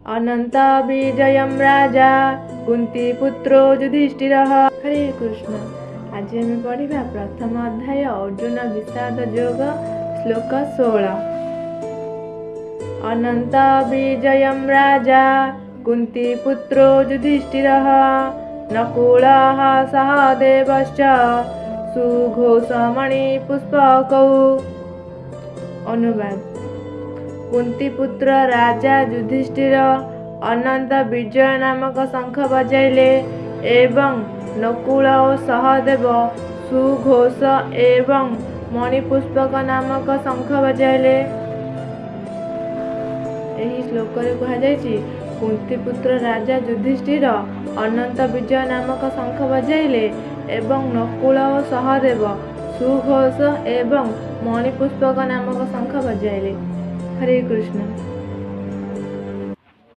अनंत विजयम राजा कुंती पुत्रो युधिष्ठिरः। हरे कृष्ण। आज आम पढ़ा प्रथम अध्याय अर्जुन विषाद योग श्लोक 16। अनंत विजयम राजा कुंती पुत्रो युधिष्ठिरः नकुलः सहदेवश्च सुघोषमणि पुष्पकौ। अनुवाद। कुंती पुत्र राजा युधिष्ठिर अनंत विजय नामक शंख बजाइले एवं नकुल और सहदेव सुघोष एवं मणिपुष्पक नामक शंख बजाइले। यही श्लोक कहुई कुंती पुत्र राजा युधिष्ठिर अनंत विजय नामक शंख बजाइले एवं नकुल और सहदेव सुघोष एवं मणिपुष्पक नामक शंख बजाइले। हरे कृष्ण।